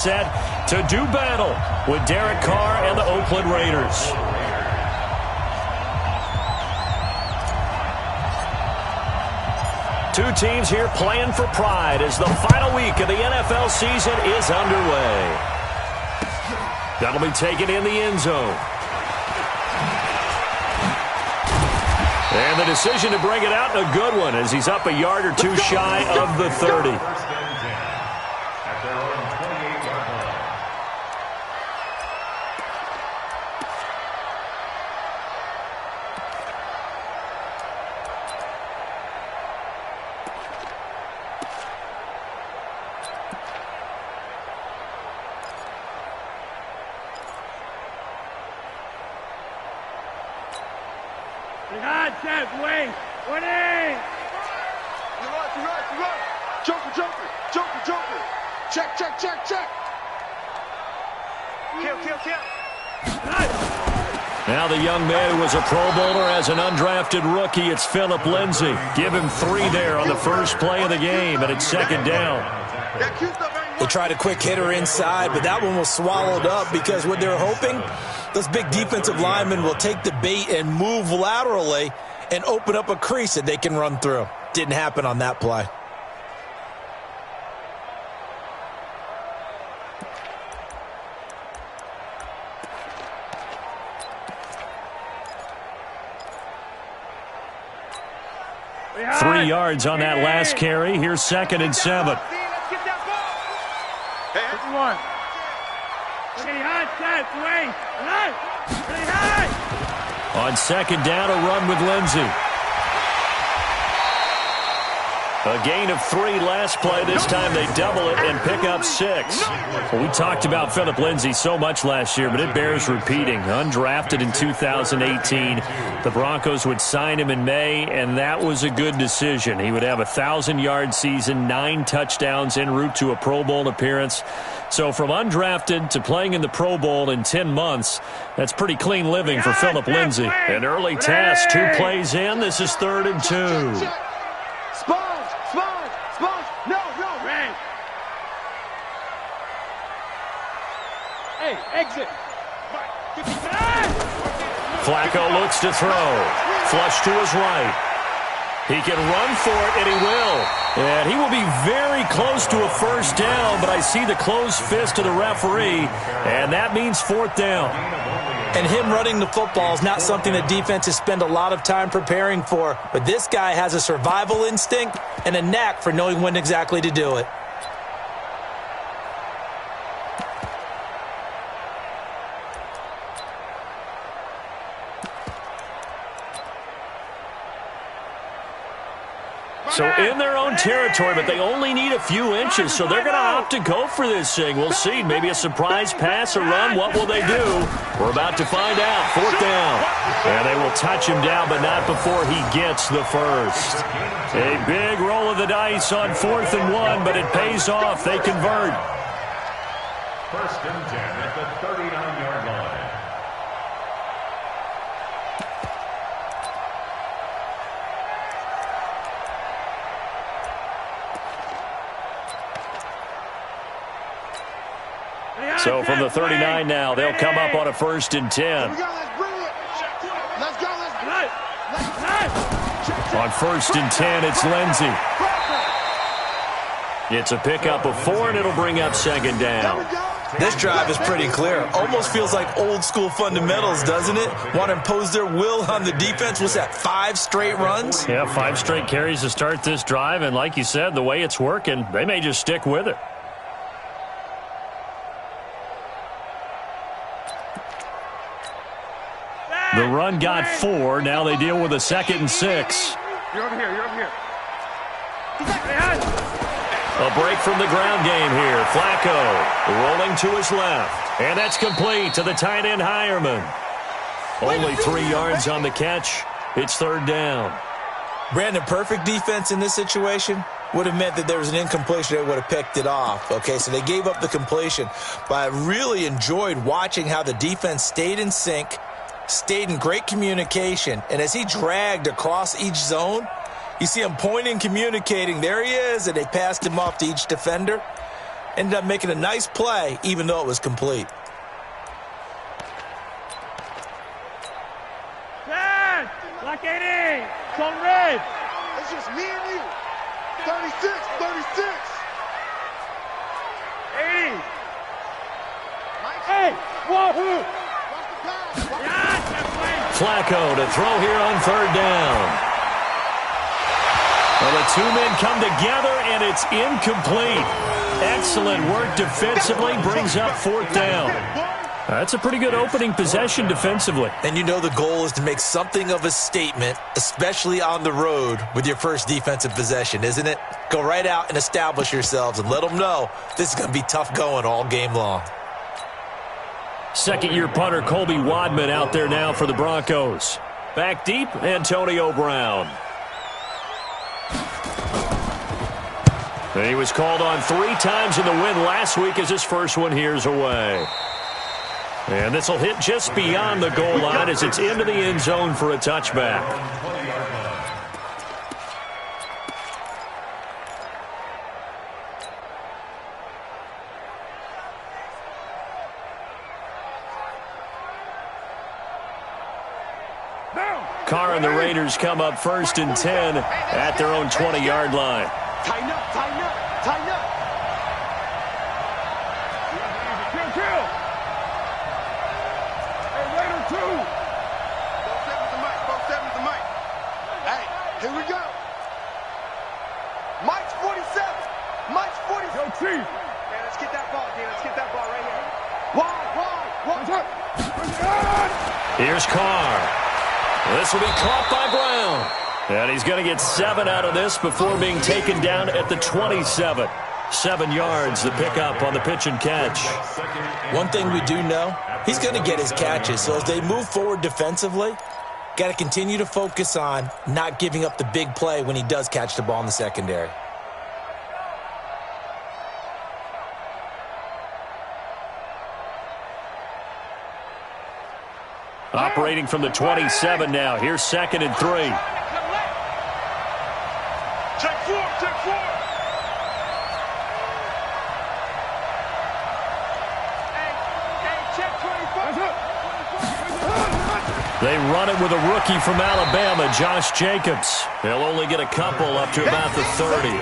Set to do battle with Derek Carr and the Oakland Raiders. Two teams here playing for pride as the final week of the NFL season is underway. That'll be taken in the end zone. And the decision to bring it out, a good one, as he's up a yard or two shy of the 30. Now the young man who was a Pro Bowler as an undrafted rookie, it's Phillip Lindsay. Give him 3 there on the first play of the game, and it's second down. They tried a quick hitter inside, but that one was swallowed up because what they're hoping, those big defensive linemen will take the bait and move laterally and open up a crease that they can run through. Didn't happen on that play. Three yards on that last carry. Here's 2nd and 7. On second down, a run with Lindsay. A gain of 3 last play. This time they double it and pick up 6. Well, we talked about Phillip Lindsay so much last year, but it bears repeating. Undrafted in 2018. The Broncos would sign him in May, and that was a good decision. He would have a 1,000-yard season, 9 touchdowns en route to a Pro Bowl appearance. So from undrafted to playing in the Pro Bowl in 10 months, that's pretty clean living for Phillip Lindsay. An early task, 2 plays in. This is 3rd and 2. Exit. Flacco looks to throw. Flush to his right. He can run for it, and he will. And he will be very close to a first down, but I see the closed fist of the referee, and that means 4th down. And him running the football is not something that defenses spend a lot of time preparing for, but this guy has a survival instinct and a knack for knowing when exactly to do it. So in their own territory, but they only need a few inches, so they're going to opt to go for this thing. We'll see. Maybe a surprise pass or run. What will they do? We're about to find out. 4th down. And they will touch him down, but not before he gets the first. A big roll of the dice on 4th and 1, but it pays off. They convert. 1st and 10 at the 39-yard line. So from the 39 now, they'll come up on a 1st and 10. On 1st and 10, it's Lindsay. It's a pickup of 4, and it'll bring up 2nd down. This drive is pretty clear. Almost feels like old school fundamentals, doesn't it? Want to impose their will on the defense. Was that 5 straight runs? Yeah, 5 straight carries to start this drive, and like you said, the way it's working, they may just stick with it. The run got 4. Now they deal with a 2nd and 6. You're over here. You're over here. A break from the ground game here. Flacco rolling to his left. And that's complete to the tight end Hireman. Only 3 yards on the catch. It's 3rd down. Brandon, perfect defense in this situation would have meant that there was an incompletion that would have picked it off. Okay, so they gave up the completion. But I really enjoyed watching how the defense stayed in sync, stayed in great communication, and as he dragged across each zone, you see him pointing, communicating. There he is, and they passed him off to each defender. Ended up making a nice play, even though it was complete. Tenn, like 80, it's on red. It's just me and you. 36, 36. 80. Hey, wahoo. Flacco to throw here on third down. Well, the two men come together, and it's incomplete. Excellent work defensively, brings up fourth down. That's a pretty good opening possession defensively. And you know the goal is to make something of a statement, especially on the road with your first defensive possession, isn't it? Go right out and establish yourselves and let them know this is going to be tough going all game long. Second-year punter Colby Wadman out there now for the Broncos. Back deep, Antonio Brown. And he was called on 3 times in the win last week as his first one here's away. And this will hit just beyond the goal line as it's into the end zone for a touchback. Carr and the Raiders come up first and 10 at their own 20-yard line. Tighten up, tighten up, tighten up. Kill. Hey, Raider 2. Both sevens the mic, both sevens the mic. Hey, here we go. Mike's 47. Mike's 47. Yo, Chief. Man, let's get that ball, dude. Let's get that ball right here. Wide. Here's Carr. This will be caught by Brown. And he's going to get 7 out of this before being taken down at the 27. 7 yards, the pickup on the pitch and catch. One thing we do know, he's going to get his catches. So as they move forward defensively, got to continue to focus on not giving up the big play when he does catch the ball in the secondary. Operating from the 27 now. Here's 2nd and 3. Check 4, check 4. Hey, check 24. They run it with a rookie from Alabama, Josh Jacobs. They'll only get a couple up to about the 30.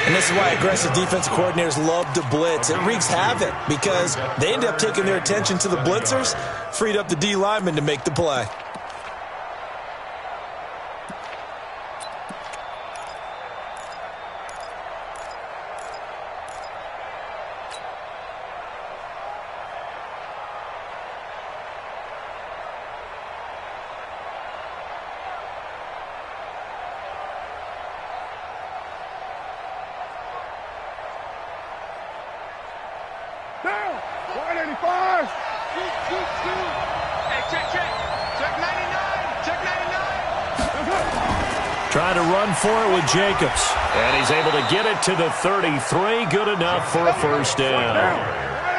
And this is why aggressive defensive coordinators love to blitz. It wreaks havoc because they end up taking their attention to the blitzers, freed up the D lineman to make the play. Down. 185. Hey, check. Check 99. Check 99. Trying to run for it with Jacobs. And he's able to get it to the 33. Good enough for a first down.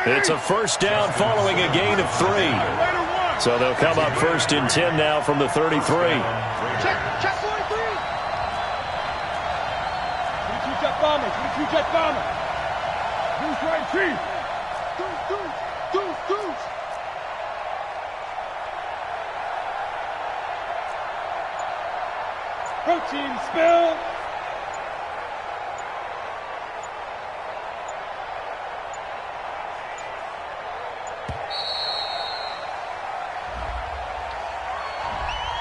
It's a first down following a gain of 3. So they'll come up first and 10 now from the 33. Check 43. Jet bomber. Jet bomber. Who's right, Chief? Deuce. 13 spill.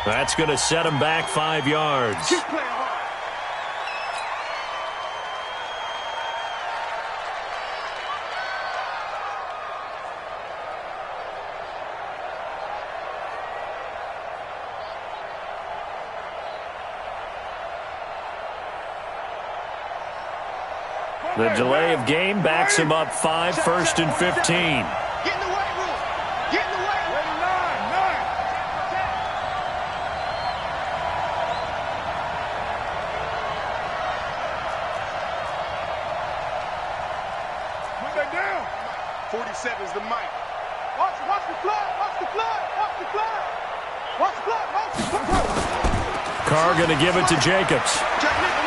That's going to set him back 5 yards. Keep playing hard. The delay of game backs him up 5, 1st and 15. Get in the weight room. Get in the weight room. 9. Put that down. 47's the mic. Watch the flood. Watch the flood. Watch the flood. Watch the flood. Watch the flood. Carr going to give it to Jacobs. Check nickel.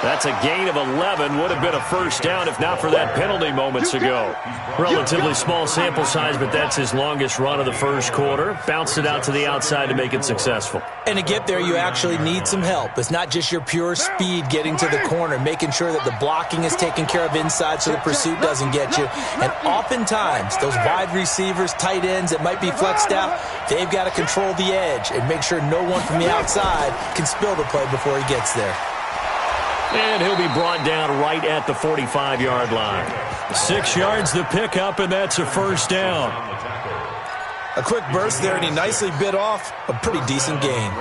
That's a gain of 11. Would have been a first down if not for that penalty moments ago. Relatively small sample size, but that's his longest run of the first quarter. Bounced it out to the outside to make it successful. And to get there, you actually need some help. It's not just your pure speed getting to the corner, making sure that the blocking is taken care of inside so the pursuit doesn't get you. And oftentimes, those wide receivers, tight ends that might be flexed out, they've got to control the edge and make sure no one from the outside can spill the play before he gets there. And he'll be brought down right at the 45-yard line. 6 yards the pickup, and that's a first down. A quick burst there, and he nicely bit off a pretty decent gain.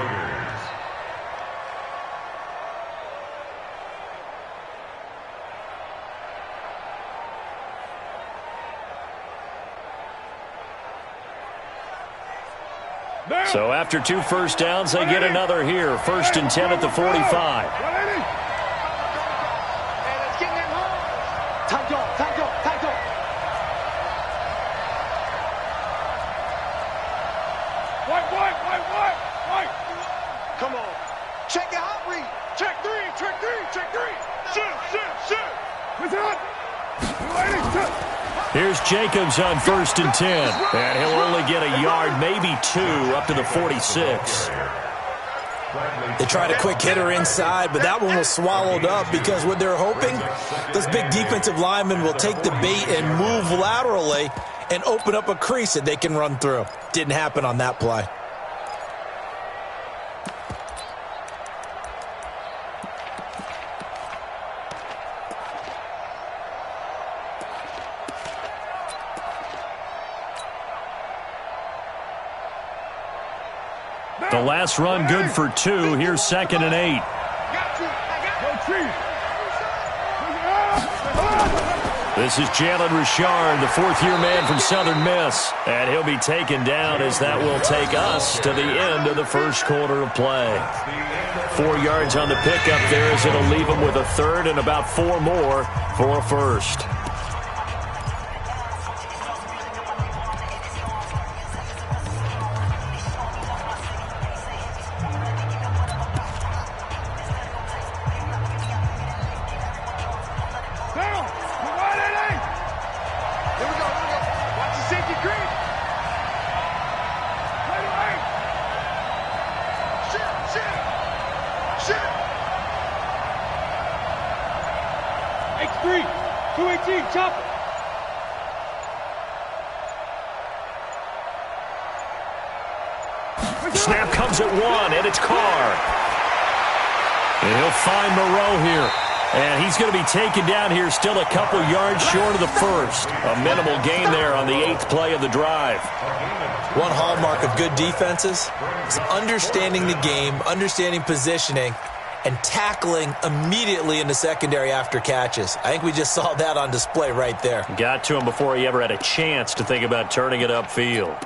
So after 2 first downs, they get another here. 1st and 10 at the 45. Come on. Check your hot read. Check three. Shoot. Here's Jacobs on 1st and 10. And he'll only get a yard, maybe 2, up to the 46. They tried a quick hitter inside, but that one was swallowed up because what they're hoping, those big defensive linemen will take the bait and move laterally and open up a crease that they can run through. Didn't happen on that play. The last run good for 2. Here's 2nd and 8. This is Jalen Richard, the 4th-year man from Southern Miss. And he'll be taken down as that will take us to the end of the first quarter of play. 4 yards on the pickup there as it'll leave him with a 3rd and about 4 more for a first. X3, 218, chopper. Snap comes at 1, and it's Carr. And he'll find Moreau here. And he's going to be taken down here still a couple yards short of the first. A minimal gain there on the 8th play of the drive. One hallmark of good defenses is understanding the game, understanding positioning, and tackling immediately in the secondary after catches. I think we just saw that on display right there. Got to him before he ever had a chance to think about turning it upfield.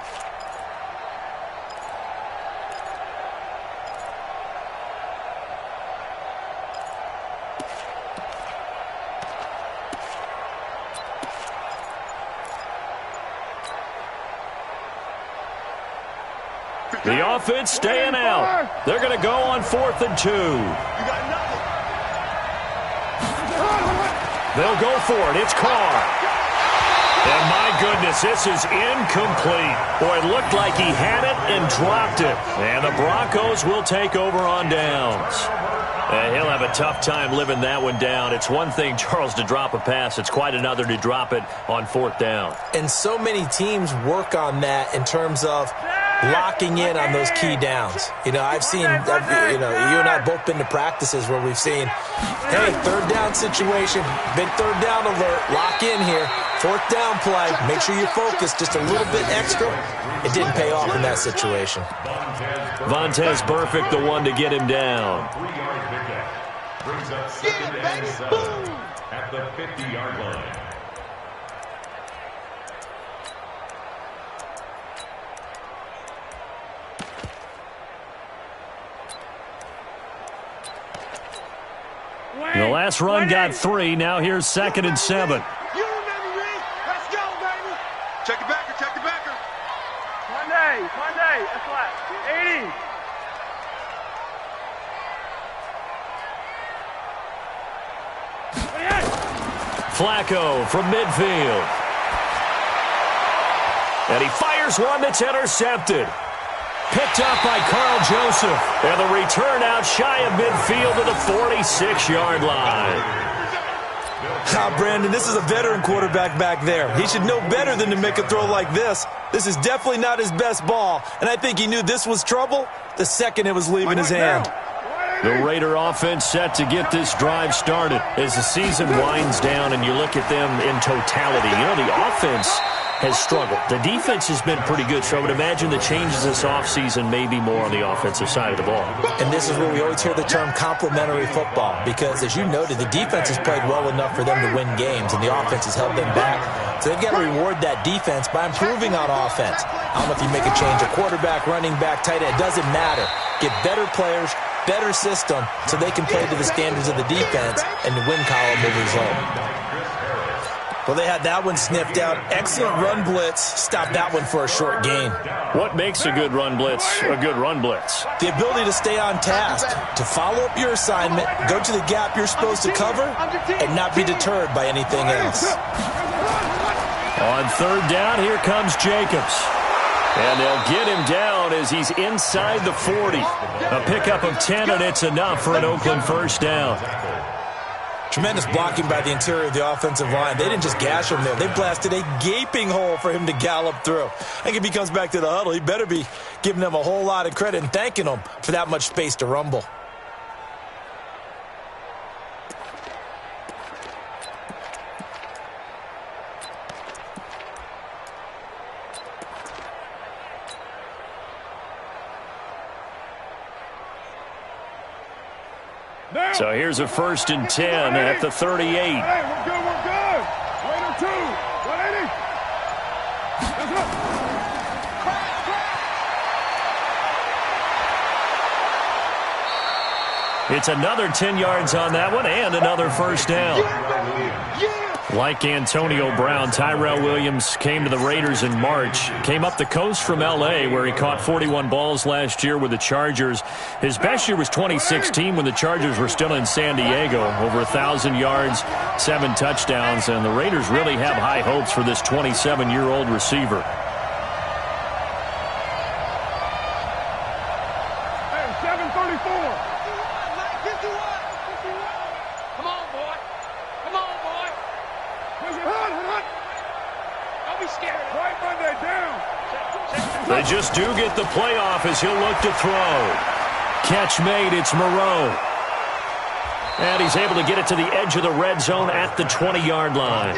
The offense staying out. They're going to go on 4th and 2. They'll go for it. It's Carr. And my goodness, this is incomplete. Boy, it looked like he had it and dropped it. And the Broncos will take over on downs. And he'll have a tough time living that one down. It's one thing, Charles, to drop a pass. It's quite another to drop it on 4th down. And so many teams work on that in terms of locking in on those key downs. You know, you and I both been to practices where we've seen, hey, 3rd down situation, big 3rd down alert, lock in here, 4th down play, make sure you're focused just a little bit extra. It didn't pay off in that situation. Vontaze Burfict, the one to get him down. Brings up 2nd and 7 at the 50-yard line. The last run got 3. Now here's 2nd and 7. Let's go, baby. Check the backer. Monday, that's right. 80. Flacco from midfield. And he fires one that's intercepted. Picked up by Carl Joseph. And the return out shy of midfield to the 46-yard line. Brandon, this is a veteran quarterback back there. He should know better than to make a throw like this. This is definitely not his best ball, and I think he knew this was trouble the second it was leaving his hand. The Raider offense set to get this drive started as the season winds down and you look at them in totality. You know, the offense has struggled. The defense has been pretty good, so I would imagine the changes this offseason may be more on the offensive side of the ball. And this is where we always hear the term complementary football, because as you noted, the defense has played well enough for them to win games, and the offense has held them back. So they've got to reward that defense by improving on offense. I don't know if you make a change, a quarterback, running back, tight end, it doesn't matter. Get better players, better system, so they can play to the standards of the defense, and the win column will result. Well, they had that one sniffed out. Excellent run blitz. Stopped that one for a short gain. What makes a good run blitz a good run blitz? The ability to stay on task, to follow up your assignment, go to the gap you're supposed to cover, and not be deterred by anything else. On third down, here comes Jacobs. And they'll get him down as he's inside the 40. A pickup of 10, and it's enough for an Oakland first down. Tremendous blocking by the interior of the offensive line. They didn't just gash him there. They blasted a gaping hole for him to gallop through. I think if he comes back to the huddle, he better be giving them a whole lot of credit and thanking them for that much space to rumble. So here's a 1st and 10 at the 38. Hey, we're good, we're good. Raider 2, 180. It's another 10 yards on that one and another first down. Like Antonio Brown, Tyrell Williams came to the Raiders in March. Came up the coast from L.A., where he caught 41 balls last year with the Chargers. His best year was 2016 when the Chargers were still in San Diego. Over 1,000 yards, 7 touchdowns, and the Raiders really have high hopes for this 27-year-old receiver. Hey, 734. They just do get the playoff as he'll look to throw. Catch made, it's Moreau. And he's able to get it to the edge of the red zone at the 20-yard line.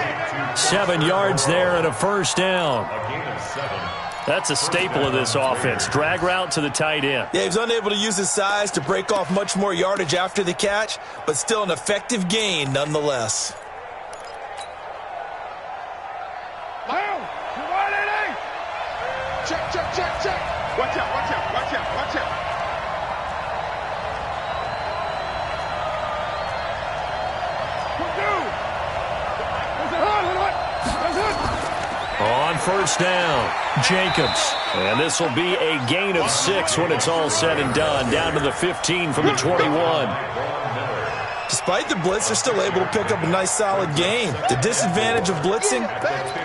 7 yards there and a first down. That's a staple of this offense. Drag route to the tight end. Yeah, he was unable to use his size to break off much more yardage after the catch, but still an effective gain nonetheless. Check, check, check, check. Watch out, watch out, watch out, watch out. On first down, Jacobs. And this will be a gain of 6 when it's all said and done. Down to the 15 from the 21. Despite the blitz, they're still able to pick up a nice solid gain. The disadvantage of blitzing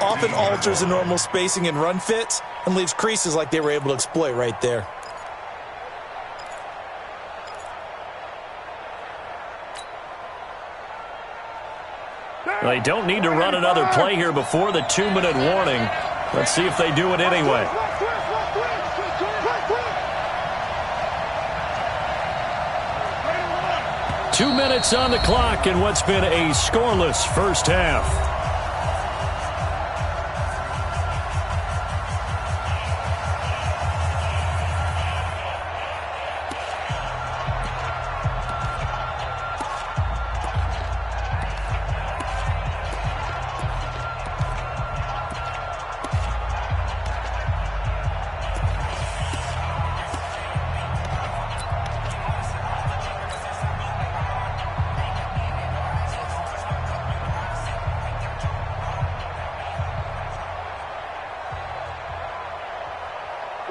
often alters the normal spacing and run fits and leaves creases like they were able to exploit right there. They don't need to run another play here before the 2-minute warning. Let's see if they do it anyway. Two minutes on the clock in what's been a scoreless first half.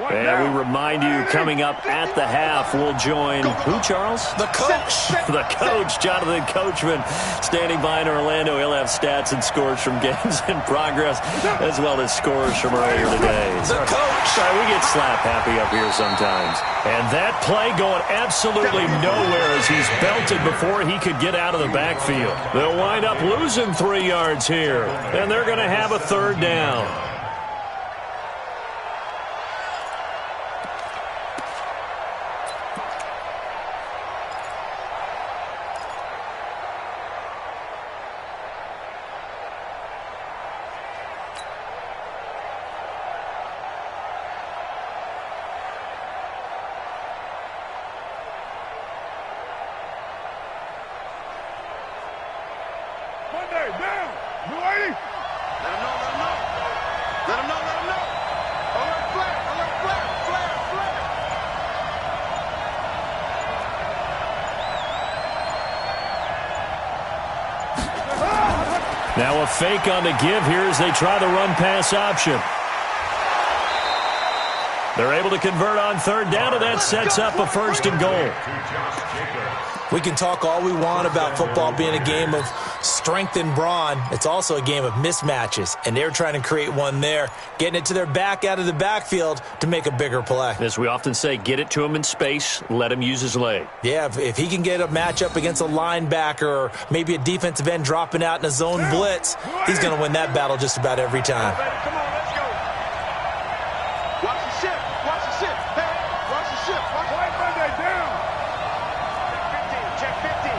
And we remind you, coming up at the half, we'll join who, Charles? The coach. The coach, Jonathan Coachman, standing by in Orlando. He'll have stats and scores from games in progress, as well as scores from earlier today. The coach. Sorry, we get slap happy up here sometimes. And that play going absolutely nowhere as he's belted before he could get out of the backfield. They'll wind up losing 3 yards here, and they're going to have a 3rd down. Monday, down. Blue 80. Let him know, let him know. Let him know, let him know. Alert flare, flare, flare. Now a fake on the give here as they try the run-pass option. They're able to convert on 3rd down, and that sets up a 1st and goal. We can talk all we want about football being a game of strength and brawn. It's also a game of mismatches, and they're trying to create one there, getting it to their back out of the backfield to make a bigger play. As we often say, get it to him in space, let him use his leg. Yeah, if he can get a matchup against a linebacker or maybe a defensive end dropping out in a zone blitz, he's going to win that battle just about every time. Come on, let's go. Watch the ship, watch the ship. Hey, watch the ship, watch the White Monday, down. Check 15.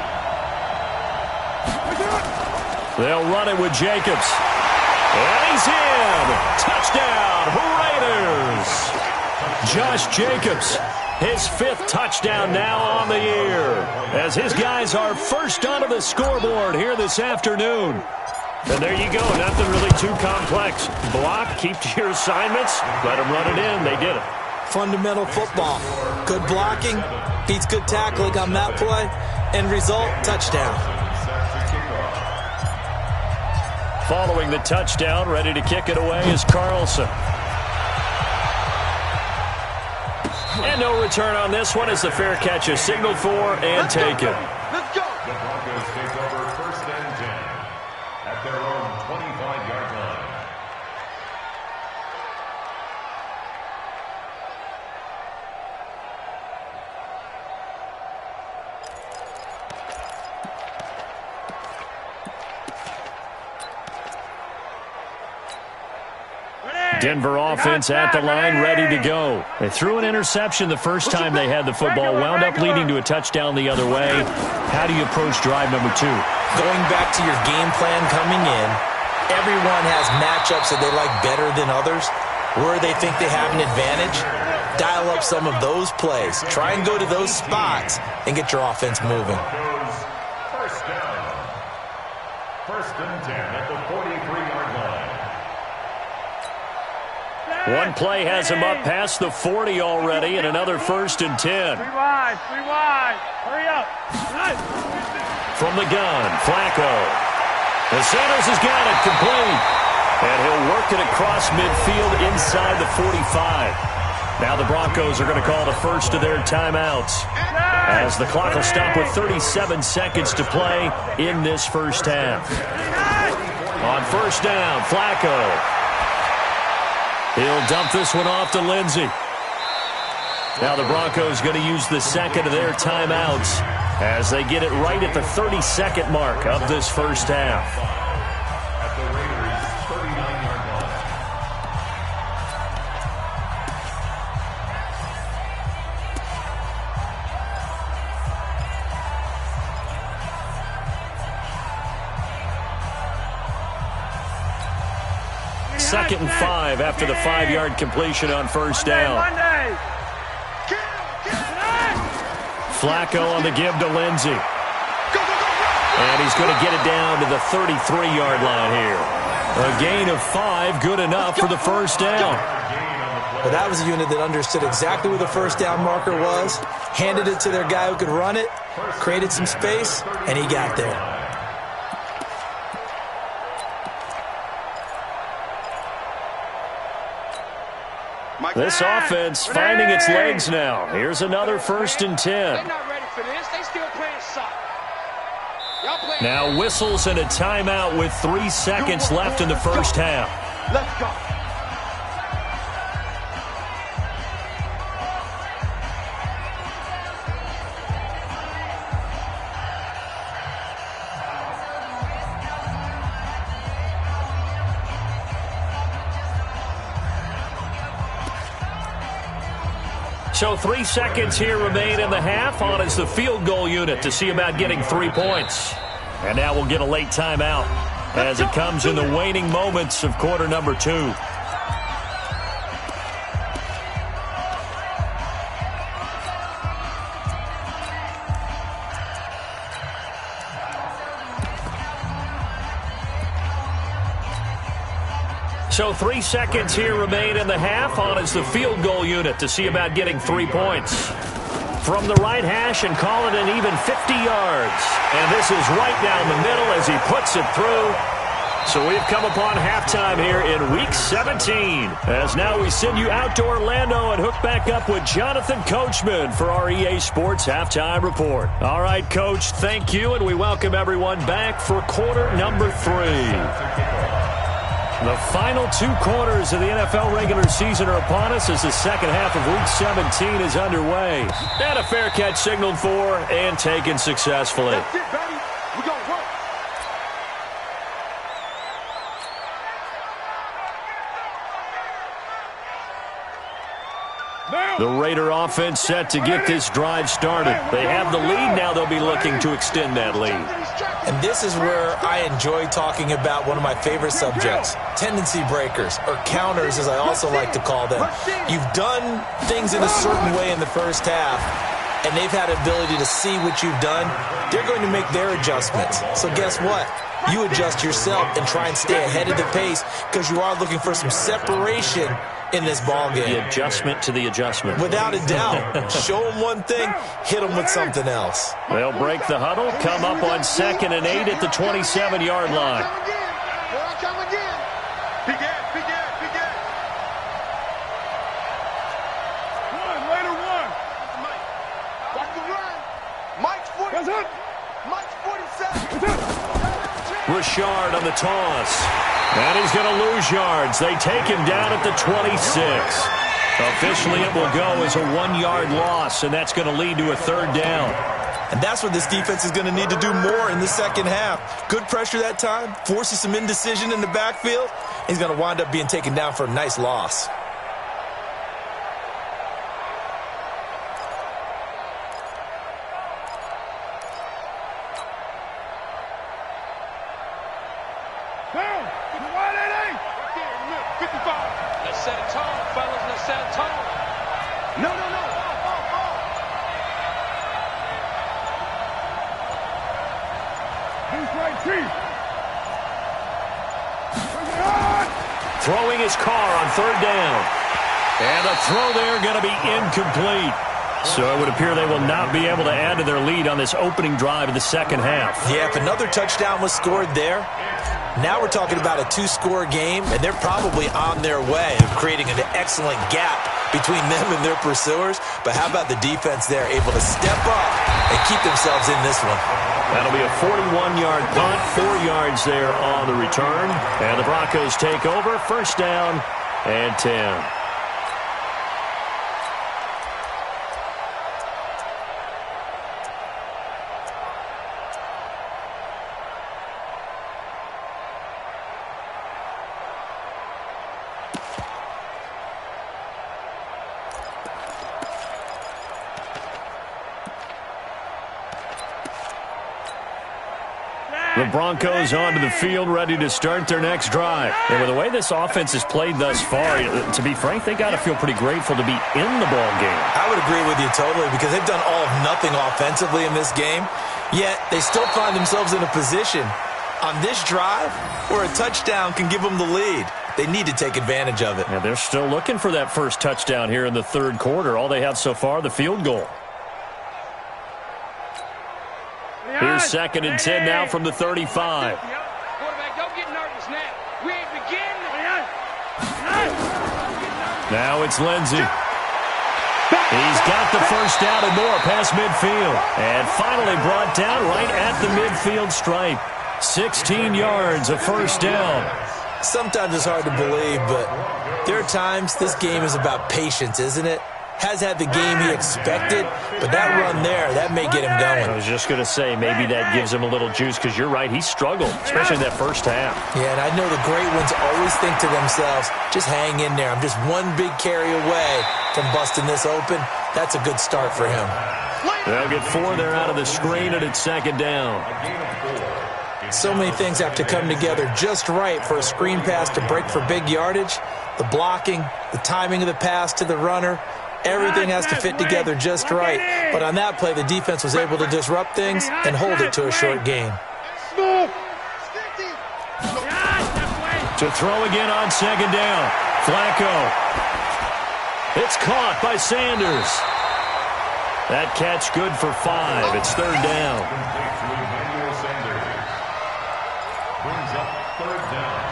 They'll run it with Jacobs. And he's in. Touchdown, Raiders. Josh Jacobs, his 5th touchdown now on the year, as his guys are first onto the scoreboard here this afternoon. And there you go, nothing really too complex. Block, keep to your assignments, let them run it in. They did it. Fundamental football. Good blocking, beats good tackling on that play, end result, touchdown. Following the touchdown, ready to kick it away is Carlson. And no return on this one as the fair catch is signaled for and taken. Let's go. The Broncos take over 1st and 10 at their own 25-yard line. Denver offense at the line, ready to go. They threw an interception the first time they had the football, wound up leading to a touchdown the other way. How do you approach drive number 2? Going back to your game plan coming in, everyone has matchups that they like better than others. Where they think they have an advantage, dial up some of those plays. Try and go to those spots and get your offense moving. First down. 1st and 10 at the 43-yard line. One play has him up past the 40 already, and another 1st and 10. 3 wide. Hurry up. From the gun, Flacco. And Sanders has got it complete. And he'll work it across midfield inside the 45. Now the Broncos are going to call the first of their timeouts, as the clock will stop with 37 seconds to play in this first half. On 1st down, Flacco. He'll dump this one off to Lindsey. Now the Broncos going to use the second of their timeouts as they get it right at the 32nd mark of this first half. At the Raiders' 39-yard line. Second and 5 after the 5-yard completion on 1st down. Flacco on the give to Lindsey. And he's going to get it down to the 33-yard line here. A gain of 5, good enough for the 1st down. But that was a unit that understood exactly where the 1st down marker was, handed it to their guy who could run it, created some space, and he got there. This offense finding its legs now. Here's another 1st and 10. They're not ready for this. They still playing soccer. Now whistles and a timeout with 3 seconds left in the first half. Let's go. So 3 seconds here remain in the half. On is the field goal unit to see about getting 3 points. And now we'll get a late timeout as it comes in the waning moments of quarter number 2. So 3 seconds here remain in the half. On is the field goal unit to see about getting 3 points. From the right hash and call it an even 50 yards. And this is right down the middle as he puts it through. So we've come upon halftime here in Week 17. As now we send you out to Orlando and hook back up with Jonathan Coachman for our EA Sports Halftime Report. All right, Coach, thank you, and we welcome everyone back for quarter number 3. The final 2 quarters of the NFL regular season are upon us as the second half of Week 17 is underway. And a fair catch signaled for and taken successfully. That's it, baby. We're going to work. The Raider offense set to get this drive started. They have the lead. Now they'll be looking to extend that lead. And this is where I enjoy talking about one of my favorite subjects, tendency breakers, or counters as I also like to call them. You've done things in a certain way in the first half, and they've had the ability to see what you've done. They're going to make their adjustments. So guess what? You adjust yourself and try and stay ahead of the pace because you are looking for some separation in this ball game. The adjustment to the adjustment. Without a doubt. Show them one thing, hit them with something else. They'll break the huddle, come up on 2nd and 8 at the 27-yard line. Here I come again. Big ass, big ass, big ass. One, later one. Mike. Watch the run. Mike's 40. That's it. Mike's 47. That's it. Richard on the toss. And he's going to lose yards. They take him down at the 26. Officially, it will go as a 1-yard loss, and that's going to lead to a 3rd down. And that's what this defense is going to need to do more in the second half. Good pressure that time, forces some indecision in the backfield. He's going to wind up being taken down for a nice loss. Down. To the wide 88. 55. Let's set it tall, fellas. Let's set it tall. No, no, no. Loose right, Chief. Throwing his car on 3rd down. And the throw there going to be incomplete. So it would appear they will not be able to add to their lead on this opening drive of the second half. Yeah, if another touchdown was scored there, now we're talking about a 2-score game, and they're probably on their way of creating an excellent gap between them and their pursuers. But how about the defense there, able to step up and keep themselves in this one? That'll be a 41-yard punt, 4 yards there on the return. And the Broncos take over, 1st down and 10. The Broncos onto the field, ready to start their next drive. And with the way this offense has played thus far, to be frank, they got to feel pretty grateful to be in the ball game. I would agree with you totally because they've done all of nothing offensively in this game, yet they still find themselves in a position on this drive where a touchdown can give them the lead. They need to take advantage of it. And they're still looking for that first touchdown here in the 3rd quarter. All they have so far, the field goal. Here's 2nd and 10 now from the 35. Quarterback, don't get nervous now. We ain't beginning. Now it's Lindsey. He's got the first down and more past midfield. And finally brought down right at the midfield stripe. 16 yards, a first down. Sometimes it's hard to believe, but there are times this game is about patience, isn't it? Has had the game he expected, but that run there, that may get him going. I was just going to say, maybe that gives him a little juice, because you're right, he struggled, especially that first half. Yeah, and I know the great ones always think to themselves, just hang in there. I'm just one big carry away from busting this open. That's a good start for him. They'll get 4 there out of the screen, and it's second down. So many things have to come together just right for a screen pass to break for big yardage. The blocking, the timing of the pass to the runner, everything has to fit together just right. But on that play, the defense was able to disrupt things and hold it to a short gain. To throw again on second down. Flacco. It's caught by Sanders. That catch good for 5. It's third down. Brings up third down.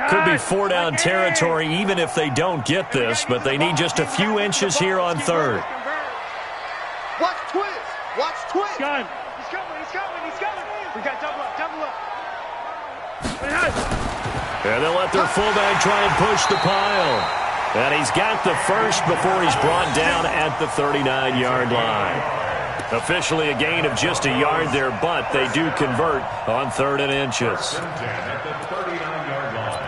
Could be 4-down territory even if they don't get this, but they need just a few inches here on third. Watch twist. Watch twist. Gun. He's coming. He's coming. He's coming. We got double up. Double up. And they'll let their fullback try and push the pile. And he's got the first before he's brought down at the 39-yard line. Officially a gain of just a yard there, but they do convert on 3rd and inches. At the 39-yard line.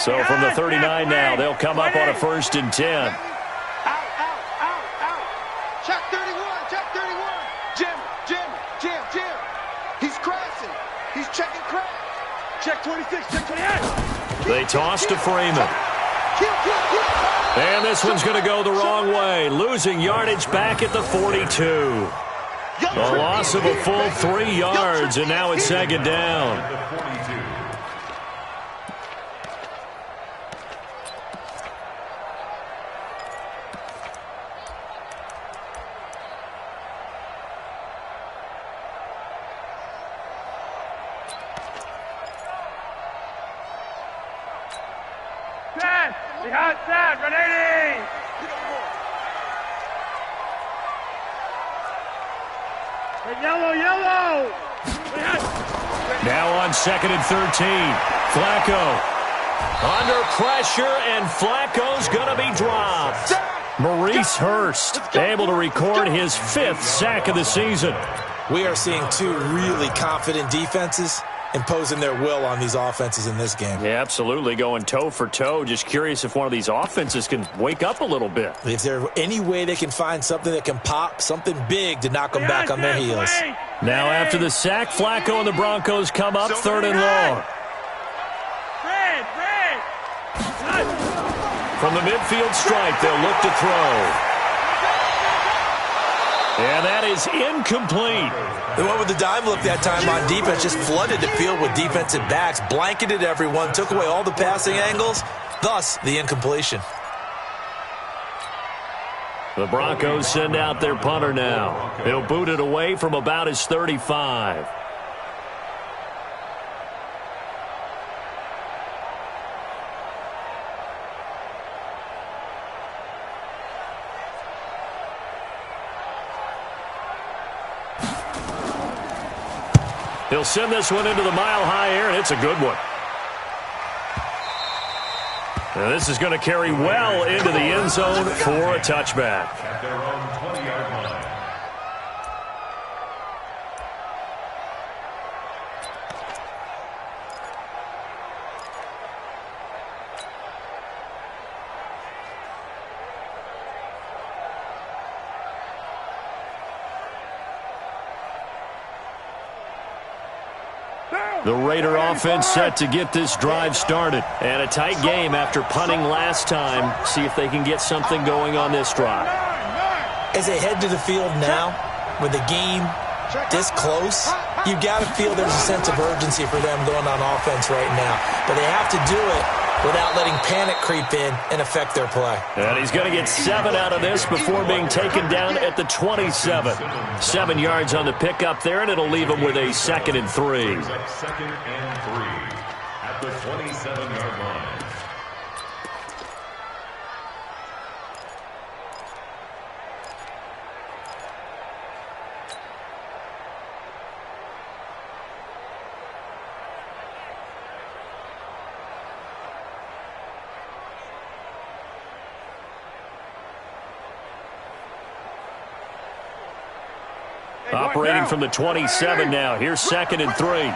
So from the 39 now, they'll come up on a 1st and 10. Out. Check 31. Check 31. Jim. He's crashing. He's checking crash. Check 26. Check 28. They toss to Freeman. And this one's going to go the wrong way, losing yardage back at the 42. A loss of a full 3 yards, and now it's second down. Ten. Behind set. Run 80. Yellow. Now on 2nd and 13. Flacco under pressure, and Flacco's going to be dropped. Maurice Hurst able to record his 5th sack of the season. We are seeing 2 really confident defenses imposing their will on these offenses in this game. Yeah, absolutely, going toe for toe. Just curious if one of these offenses can wake up a little bit. If there's any way they can find something that can pop, something big to knock them back on their heels. Now after the sack, Flacco and the Broncos come up 3rd and long. Red. From the midfield stripe, they'll look to throw. And that is incomplete. The one with the dime look that time on defense just flooded the field with defensive backs, blanketed everyone, took away all the passing angles, thus the incompletion. The Broncos send out their punter now. He'll boot it away from about his 35. He'll send this one into the mile-high air, and it's a good one. Now this is going to carry well into the end zone for a touchback. At their own 20-yard line. The Raider offense set to get this drive started. And a tight game after punting last time. See if they can get something going on this drive. As they head to the field now, with the game this close, you got to feel there's a sense of urgency for them going on offense right now. But they have to do it without letting panic creep in and affect their play. And he's going to get 7 out of this before being taken down at the 27. 7 yards on the pickup there, and it'll leave him with a 2nd and 3. 2nd and 3 at the 27-yard line. Operating from the 27 now. Here's 2nd and 3.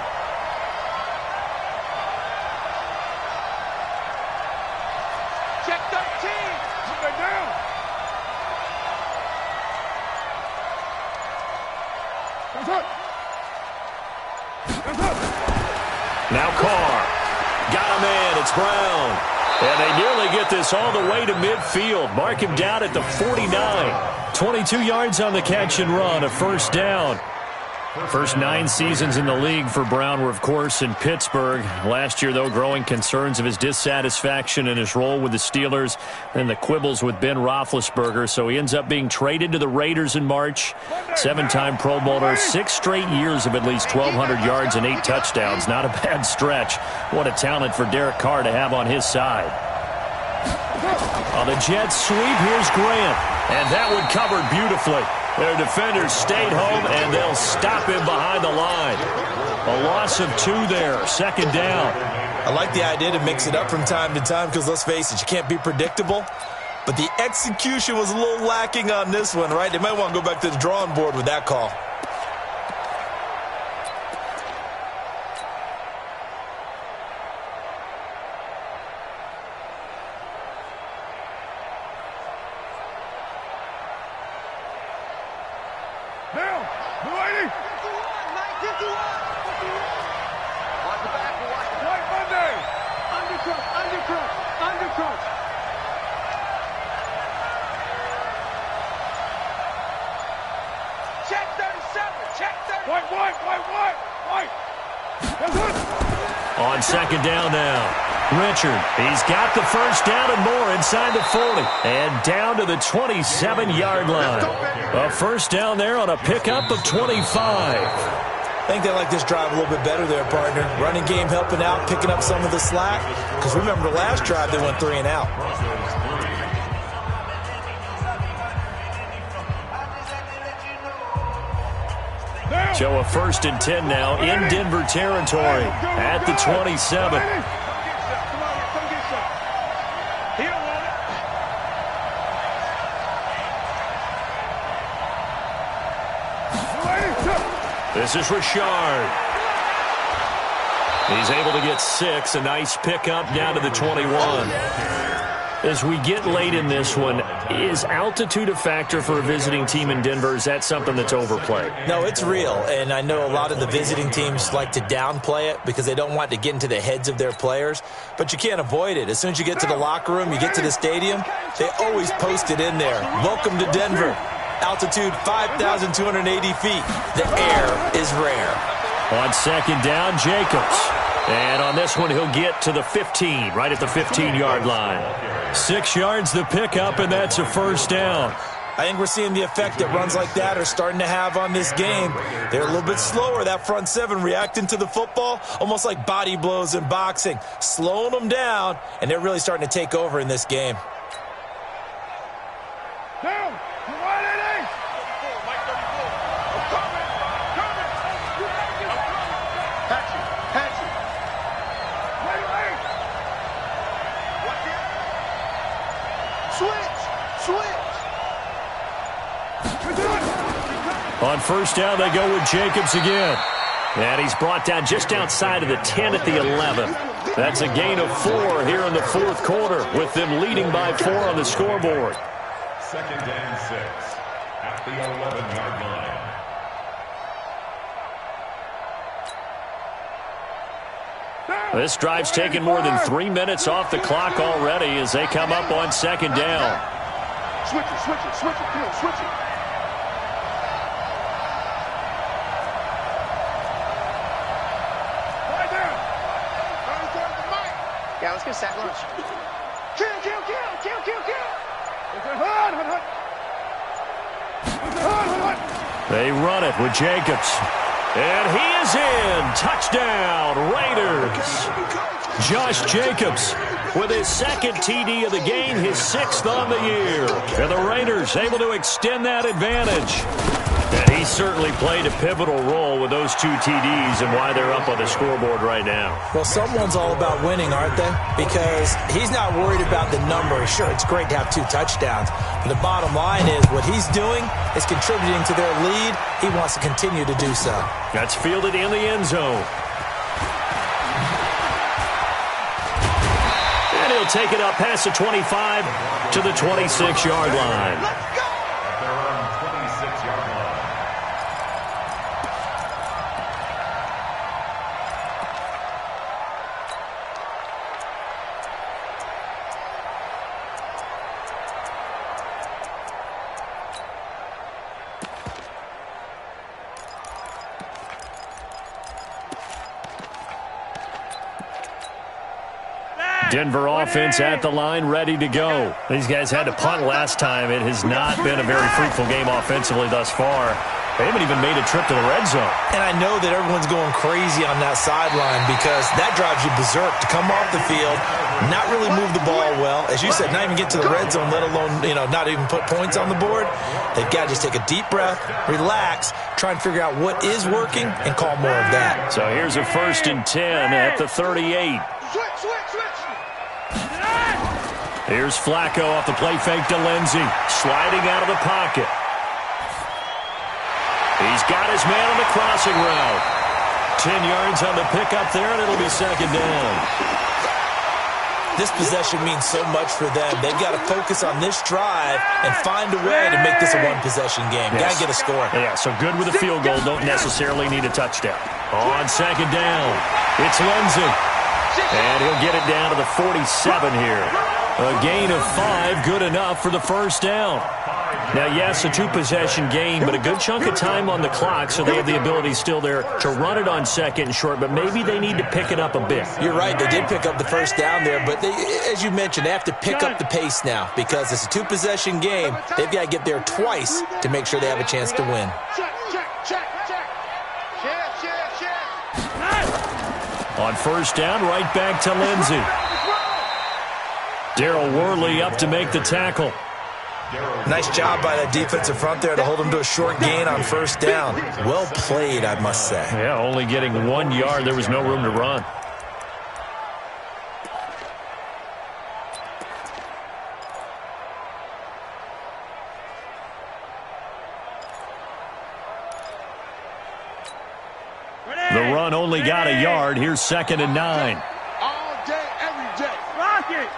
Check 13. Put that down. Hands up. Hands up. Now Carr. Got a man. It's Brown. And they nearly get this all the way to midfield. Mark him down at the 49. 22 yards on the catch and run, a 1st down. First 9 seasons in the league for Brown were, of course, in Pittsburgh. Last year, though, growing concerns of his dissatisfaction in his role with the Steelers and the quibbles with Ben Roethlisberger. So he ends up being traded to the Raiders in March. 7-time Pro Bowler, 6 straight years of at least 1,200 yards and 8 touchdowns. Not a bad stretch. What a talent for Derek Carr to have on his side. On the jet sweep, here's Grant. And that one covered beautifully. Their defenders stayed home, and they'll stop him behind the line. A loss of 2 there, 2nd down. I like the idea to mix it up from time to time because, let's face it, you can't be predictable. But the execution was a little lacking on this one, right? They might want to go back to the drawing board with that call. Down. The lady. Watch the back. Watch the White Monday. undercrunch. Undercrunch. Undercrunch. Check 37. Check 30. White. That's it. On 2nd down now. Richard, he's got the 1st down and more inside the 40. And down to the 27-yard line. A 1st down there on a pickup of 25. I think they like this drive a little bit better there, partner. Running game helping out, picking up some of the slack. Because remember, the last drive they went 3 and out. So a 1st and 10 now in Denver territory at the 27. Come get some. He don't want it. This is Richard. He's able to get 6. A nice pickup down to the 21. As we get late in this one, is altitude a factor for a visiting team in Denver? Is that something that's overplayed? No, it's real, and I know a lot of the visiting teams like to downplay it because they don't want to get into the heads of their players, but you can't avoid it. As soon as you get to the locker room, you get to the stadium, they always post it in there. Welcome to Denver. Altitude 5,280 feet. The air is rare. On 2nd down, Jacobs. And on this one, he'll get to the 15, right at the 15-yard line. 6 yards the pickup, and that's a 1st down. I think we're seeing the effect that runs like that are starting to have on this game. They're a little bit slower, that front 7, reacting to the football, almost like body blows in boxing, slowing them down, and they're really starting to take over in this game. Down. The right at 8. Mike 34. I'm coming. Patch it. Right at 8. Watch it. Switch. On 1st down, they go with Jacobs again. And he's brought down just outside of the 10 at the 11. That's a gain of 4 here in the 4th quarter, with them leading by 4 on the scoreboard. 2nd and 6 at the 11-yard line. This drive's taken more than 3 minutes off the clock already as they come up on 2nd down. Switch it. Come on, switch it. Okay, let's get set. Launch. Kill, kill, kill, kill, kill, kill. They run it with Jacobs. And he is in. Touchdown, Raiders. Josh Jacobs with his second TD of the game, his 6th on the year. And the Raiders able to extend that advantage. And he certainly played a pivotal role with those 2 TDs and why they're up on the scoreboard right now. Well, someone's all about winning, aren't they? Because he's not worried about the number. Sure, it's great to have 2 touchdowns. But the bottom line is what he's doing is contributing to their lead. He wants to continue to do so. That's fielded in the end zone. And he'll take it up past the 25 to the 26-yard line. At their own 26-yard line. Denver offense at the line, ready to go. These guys had to punt last time. It has not been a very fruitful game offensively thus far. They haven't even made a trip to the red zone. And I know that everyone's going crazy on that sideline because that drives you berserk to come off the field, not really move the ball well. As you said, not even get to the red zone, let alone, not even put points on the board. They've got to just take a deep breath, relax, try and figure out what is working, and call more of that. So here's a 1st and 10 at the 38. Switch. Here's Flacco off the play fake to Lindsey. Sliding out of the pocket. He's got his man on the crossing route. 10 yards on the pickup there, and it'll be 2nd down. This possession means so much for them. They've got to focus on this drive and find a way to make this a one-possession game. Yes. Got to get a score. Yeah, so good with a field goal. Don't necessarily need a touchdown. On 2nd down, it's Lindsey. And he'll get it down to the 47 here. A gain of 5, good enough for the 1st down. Now, yes, a 2-possession game, but a good chunk of time on the clock, so they have the ability still there to run it on 2nd and short, but maybe they need to pick it up a bit. You're right. They did pick up the 1st down there, but as you mentioned, they have to pick up the pace now because it's a 2-possession game. They've got to get there twice to make sure they have a chance to win. Check. On 1st down, right back to Lindsey. Darryl Worley up to make the tackle. Nice job by that defensive front there to hold him to a short gain on 1st down. Well played, I must say. Yeah, only getting 1 yard. There was no room to run. The run only got a yard. Here's 2nd and 9. All day, every day. Rock it.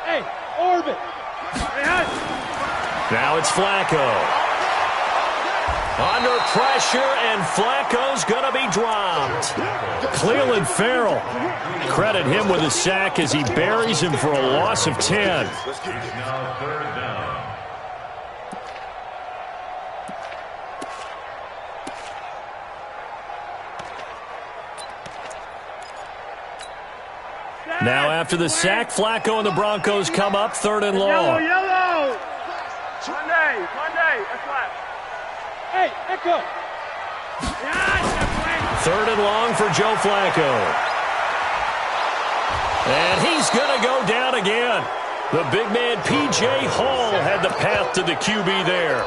Hey, orbit. Now it's Flacco. Under pressure, and Flacco's going to be dropped. Cleveland Farrell. Credit him with a sack as he buries him for a loss of 10. Now 3rd down. Now after the sack, Flacco and the Broncos come up 3rd and long. Yellow. Monday. That's right. Hey, Echo. 3rd and long for Joe Flacco. And he's going to go down again. The big man, P.J. Hall, had the path to the QB there.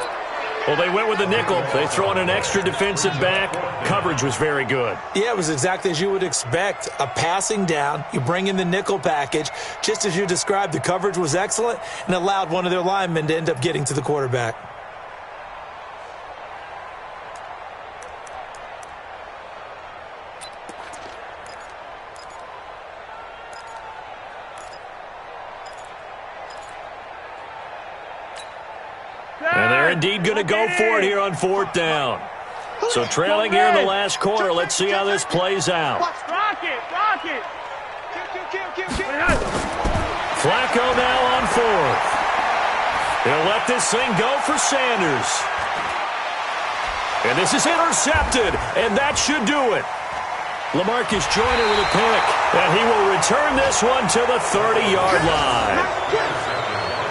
Well, they went with the nickel. They throw in an extra defensive back. Coverage was very good. Yeah, it was exactly as you would expect. A passing down. You bring in the nickel package. Just as you described, the coverage was excellent and allowed one of their linemen to end up getting to the quarterback. And they're indeed going to go for it here on 4th down. So trailing here in the last quarter. Let's see how this plays out. Rock it. Flacco now on 4th. He'll let this thing go for Sanders. And this is intercepted, and that should do it. LaMarcus Joyner with a pick. And he will return this one to the 30-yard line.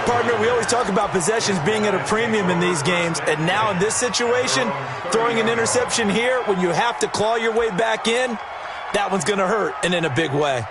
Partner, we always talk about possessions being at a premium in these games. And now in this situation, throwing an interception here when you have to claw your way back in, that one's going to hurt, and in a big way.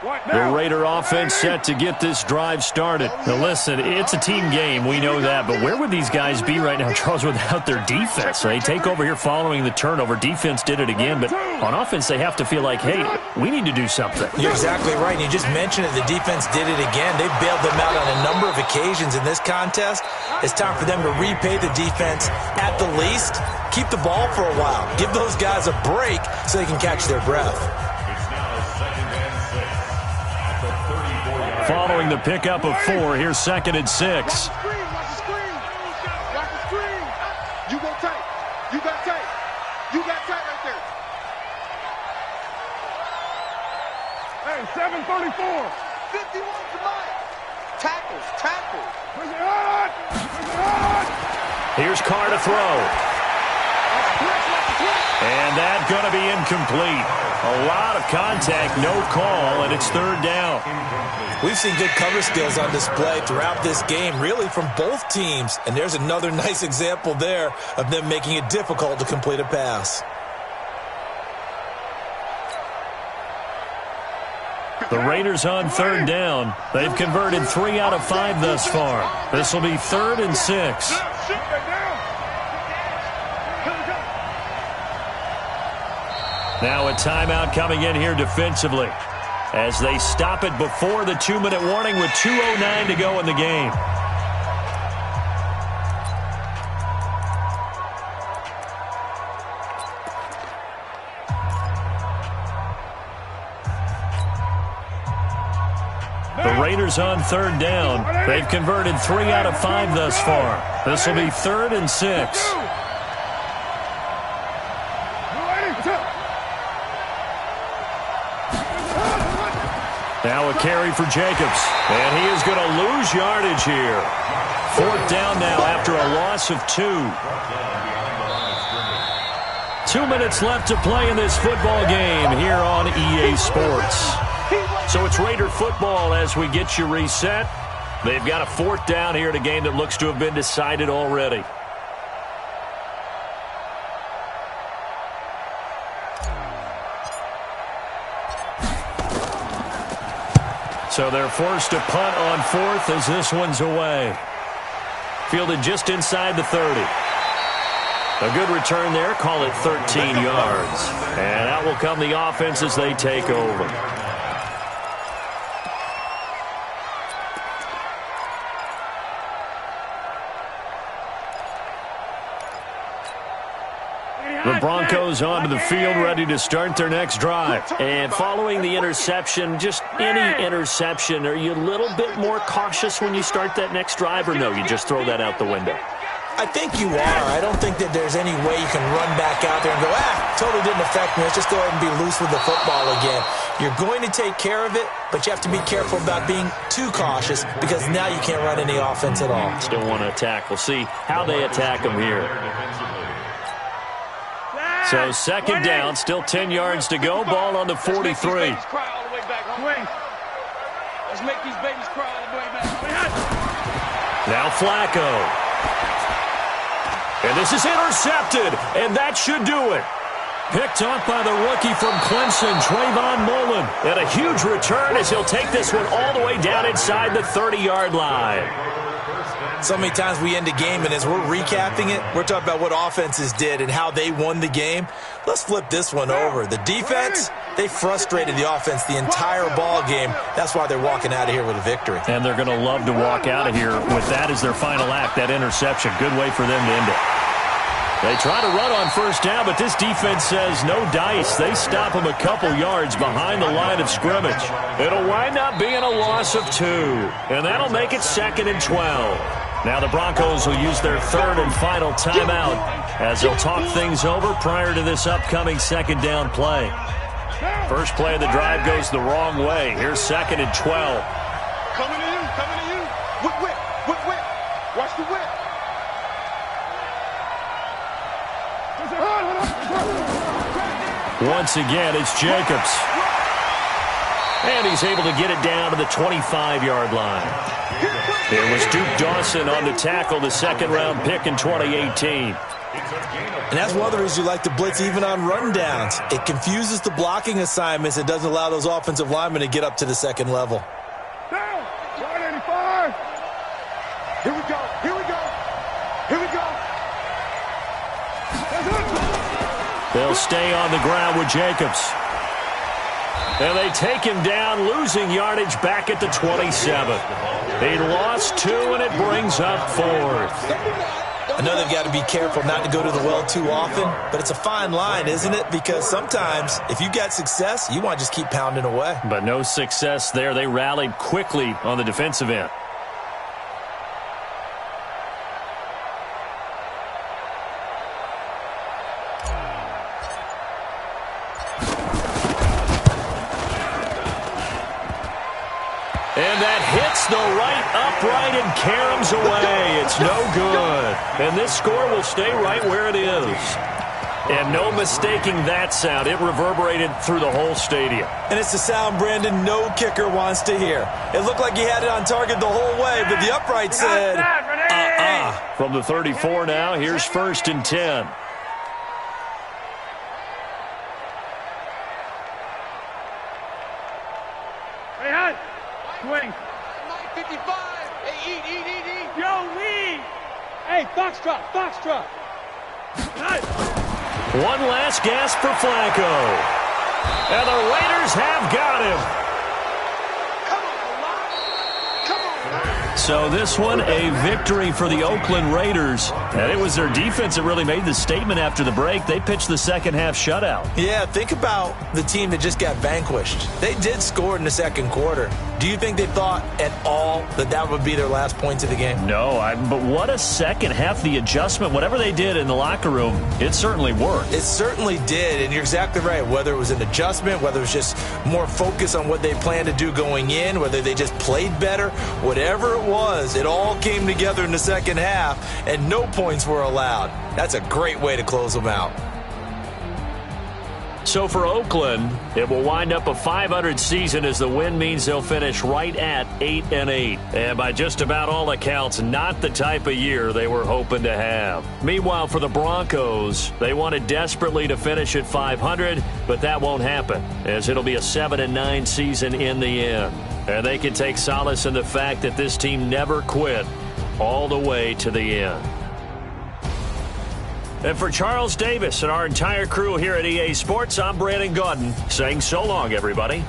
The Raider offense set to get this drive started. Now listen, it's a team game, we know that, but where would these guys be right now, Charles, without their defense? They take over here following the turnover. Defense did it again, but on offense they have to feel like, hey, we need to do something. You're exactly right. You just mentioned it. The defense did it again. They bailed them out on a number of occasions in this contest. It's time for them to repay the defense at the least. Keep the ball for a while. Give those guys a break so they can catch their breath. Following the pickup of 4, here's 2nd and 6. Watch the screen. Watch the screen. You go tight. You got tight. You got tight right there. Hey, 7:34. 51 tonight. Tackles. Push it hard. Here's Carr to throw. And that's going to be incomplete. A lot of contact, no call, and it's 3rd down. We've seen good cover skills on display throughout this game, really from both teams. And there's another nice example there of them making it difficult to complete a pass. The Raiders on 3rd down. They've converted 3 out of 5 thus far. This will be 3rd and 6. Now a timeout coming in here defensively as they stop it before the 2-minute warning with 2:09 to go in the game. The Raiders on 3rd down. They've converted 3 out of 5 thus far. This will be 3rd and 6. Now a carry for Jacobs, and he is going to lose yardage here. 4th down now after a loss of 2. 2 minutes left to play in this football game here on EA Sports. So it's Raider football as we get you reset. They've got a 4th down here in a game that looks to have been decided already. So they're forced to punt on 4th as this one's away. Fielded just inside the 30. A good return there. Call it 13 yards. And out will come the offense as they take over. The Broncos onto the field, ready to start their next drive. And following the interception, just any interception, are you a little bit more cautious when you start that next drive, or no, you just throw that out the window? I think you are. I don't think that there's any way you can run back out there and go, totally didn't affect me. Let's just go ahead and be loose with the football again. You're going to take care of it, but you have to be careful about being too cautious because now you can't run any offense at all. Still want to attack. We'll see how they attack them here. So 2nd down, still 10 yards to go. Ball on the 43. Let's make these babies cry all the way back. Now Flacco. And this is intercepted, and that should do it. Picked off by the rookie from Clemson, Trayvon Mullen. And a huge return as he'll take this one all the way down inside the 30-yard line. So many times we end a game, and as we're recapping it, we're talking about what offenses did and how they won the game. Let's flip this one over. The defense, they frustrated the offense the entire ball game. That's why they're walking out of here with a victory. And they're going to love to walk out of here with that as their final act, that interception. Good way for them to end it. They try to run on 1st down, but this defense says no dice. They stop them a couple yards behind the line of scrimmage. It'll wind up being a loss of 2, and that'll make it 2nd and 12. Now the Broncos will use their 3rd and final timeout as they'll talk things over prior to this upcoming 2nd down play. First play of the drive goes the wrong way. Here's 2nd and 12. Coming to you. Whip. Watch the whip. Once again, it's Jacobs. And he's able to get it down to the 25-yard line. It was Duke Dawson on to tackle the second-round pick in 2018. And that's one of the reasons you like to blitz even on rundowns. It confuses the blocking assignments. It doesn't allow those offensive linemen to get up to the second level. Down. 185. Here we go. Here we go. Here we go. They'll stay on the ground with Jacobs. And they take him down, losing yardage back at the 27. They lost 2, and it brings up 4th. I know they've got to be careful not to go to the well too often, but it's a fine line, isn't it? Because sometimes if you got success, you want to just keep pounding away. But no success there. They rallied quickly on the defensive end. And that hits the right upright and caroms away. It's no good. And this score will stay right where it is. And no mistaking that sound. It reverberated through the whole stadium. And it's the sound, Brandon, no kicker wants to hear. It looked like he had it on target the whole way, but the upright said, From the 34 now, here's 1st and 10. Hey, Hunt. Swing. 55. Hey, eat. Yo, lead. Hey, Foxtrot. Hunt. One last gasp for Flacco. And the Raiders have got him. So this one, a victory for the Oakland Raiders. And it was their defense that really made the statement after the break. They pitched the second-half shutout. Yeah, think about the team that just got vanquished. They did score in the second quarter. Do you think they thought at all that that would be their last points of the game? No, but what a second half. The adjustment, whatever they did in the locker room, it certainly worked. It certainly did, and you're exactly right. Whether it was an adjustment, whether it was just more focus on what they planned to do going in, whether they just played better, whatever it was, it all came together in the second half, and no points were allowed. That's a great way to close them out. So for Oakland, it will wind up a .500 season as the win means they'll finish right at 8-8. And by just about all accounts, not the type of year they were hoping to have. Meanwhile, for the Broncos, they wanted desperately to finish at .500, but that won't happen, as it'll be a 7-9 season in the end. And they can take solace in the fact that this team never quit all the way to the end. And for Charles Davis and our entire crew here at EA Sports, I'm Brandon Gaudin saying so long, everybody.